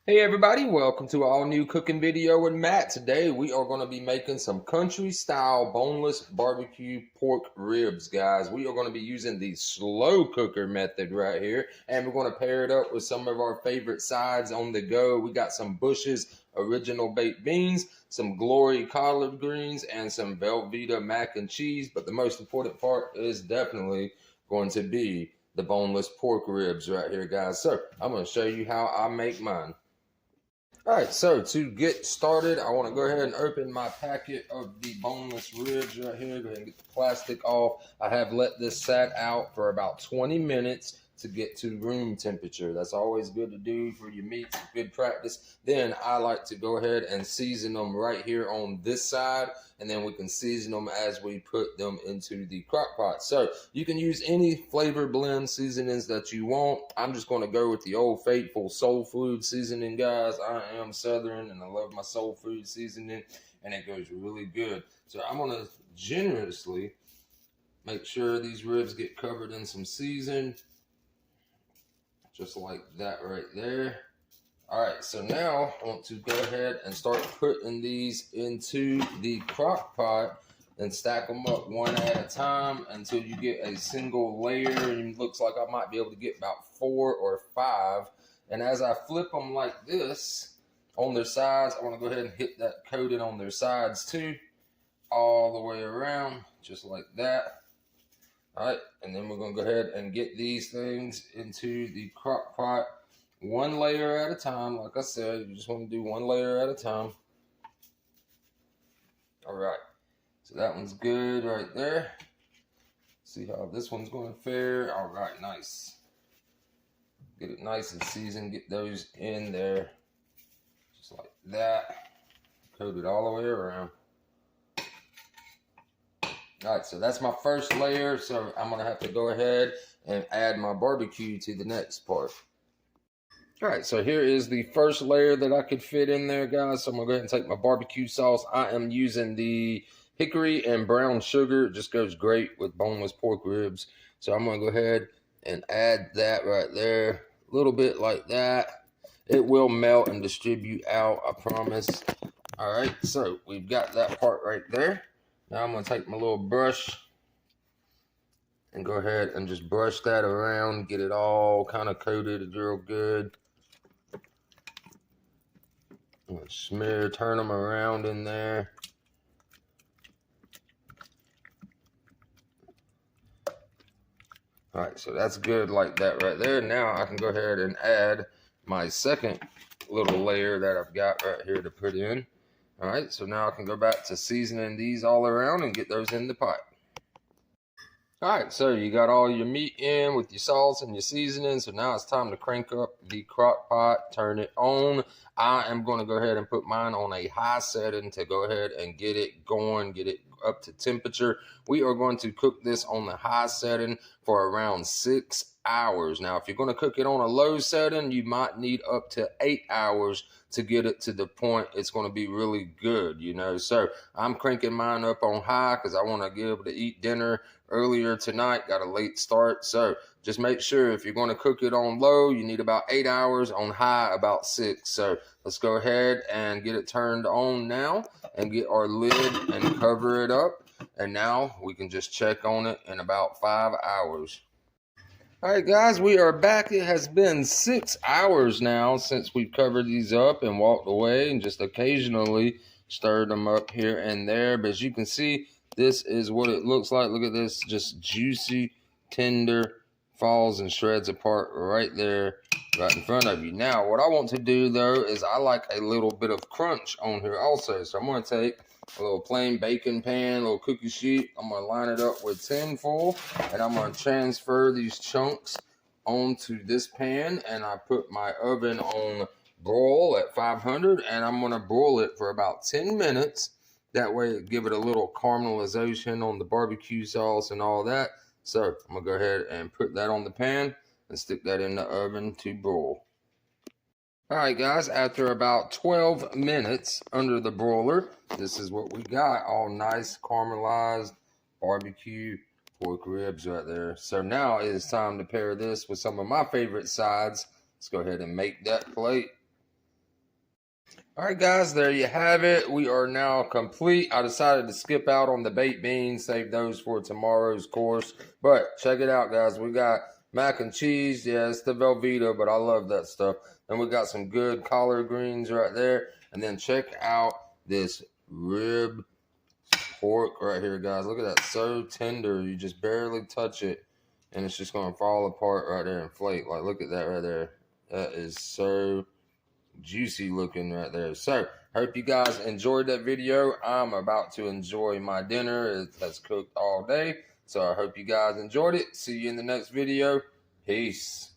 Hey everybody, welcome to an all new cooking video with Matt. Today we are going to be making some country style boneless barbecue pork ribs, guys. We are going to be using the slow cooker method right here, and we're going to pair it up with some of our favorite sides on the go. We got some Bush's original baked beans, some Glory collard greens, and some Velveeta mac and cheese. But the most important part is definitely going to be the boneless pork ribs right here, guys. So I'm going to show you how I make mine. All right, so to get started, I want to go ahead and open my packet of the boneless ribs right here. Go ahead and get the plastic off. I have let this sat out for about 20 minutes to get to room temperature. That's always good to do for your meats, good practice. Then I like to go ahead and season them right here on this side, and then we can season them as we put them into the crock pot. So you can use any flavor blend seasonings that you want. I'm just going to go with the old faithful soul food seasoning, guys. I am Southern and I love my soul food seasoning, and it goes really good. So I'm going to generously make sure these ribs get covered in some season, just like that right there. All right, so now I want to go ahead and start putting these into the crock pot and stack them up one at a time until you get a single layer. And it looks like I might be able to get about 4 or 5. And as I flip them like this on their sides, I want to go ahead and hit that coating on their sides too, all the way around, just like that. All right, and then we're going to go ahead and get these things into the crock pot one layer at a time. Like I said, you just want to do one layer at a time. All right, so that one's good right there. See how this one's going to fare. All right, nice. Get it nice and seasoned. Get those in there just like that. Coat it all the way around. All right, so that's my first layer. So I'm going to have to go ahead and add my barbecue to the next part. All right, so here is the first layer that I could fit in there, guys. So I'm going to go ahead and take my barbecue sauce. I am using the hickory and brown sugar. It just goes great with boneless pork ribs. So I'm going to go ahead and add that right there. A little bit like that. It will melt and distribute out, I promise. All right, so we've got that part right there. Now I'm going to take my little brush and go ahead and just brush that around, get it all kind of coated real good. I'm going to smear, turn them around in there. All right, so that's good like that right there. Now I can go ahead and add my second little layer that I've got right here to put in. All right, so now I can go back to seasoning these all around and get those in the pot. All right, so you got all your meat in with your sauce and your seasoning. So now it's time to crank up the crock pot, turn it on. I am going to go ahead and put mine on a high setting to go ahead and get it going, get it up to temperature. We are going to cook this on the high setting for around 6 hours. Now, if you're going to cook it on a low setting, you might need up to 8 hours to get it to the point it's going to be really good, you know. So I'm cranking mine up on high because I want to be able to eat dinner earlier tonight. Got a late start. So just make sure if you're going to cook it on low, you need about 8 hours, on high about 6. So let's go ahead and get it turned on now and get our lid and cover it up. And now we can just check on it in about 5 hours. All right, guys, we are back. It has been 6 hours now since we've covered these up and walked away and just occasionally stirred them up here and there. But as you can see, this is what it looks like. Look at this, just juicy, tender, falls and shreds apart right there, right in front of you. Now, what I want to do, though, is I like a little bit of crunch on here also. So I'm going to take a little plain bacon pan, a little cookie sheet. I'm going to line it up with tin foil, and I'm going to transfer these chunks onto this pan, and I put my oven on broil at 500, and I'm going to broil it for about 10 minutes. That way it give it a little caramelization on the barbecue sauce and all that. So I'm going to go ahead and put that on the pan and stick that in the oven to broil. All right, guys, after about 12 minutes under the broiler, this is what we got. All nice caramelized barbecue pork ribs right there. So now it is time to pair this with some of my favorite sides. Let's go ahead and make that plate. All right, guys, there you have it. We are now complete. I decided to skip out on the baked beans, save those for tomorrow's course. But check it out, guys. We got mac and cheese. Yeah, it's the Velveeta, but I love that stuff. And we got some good collard greens right there. And then check out this rib pork right here, guys. Look at that. So tender. You just barely touch it, and it's just going to fall apart right there and flake. Like, look at that right there. That is so juicy looking right there. So hope you guys enjoyed that video. I'm about to enjoy my dinner. It has cooked all day, so I hope you guys enjoyed it. See you in the next video. Peace.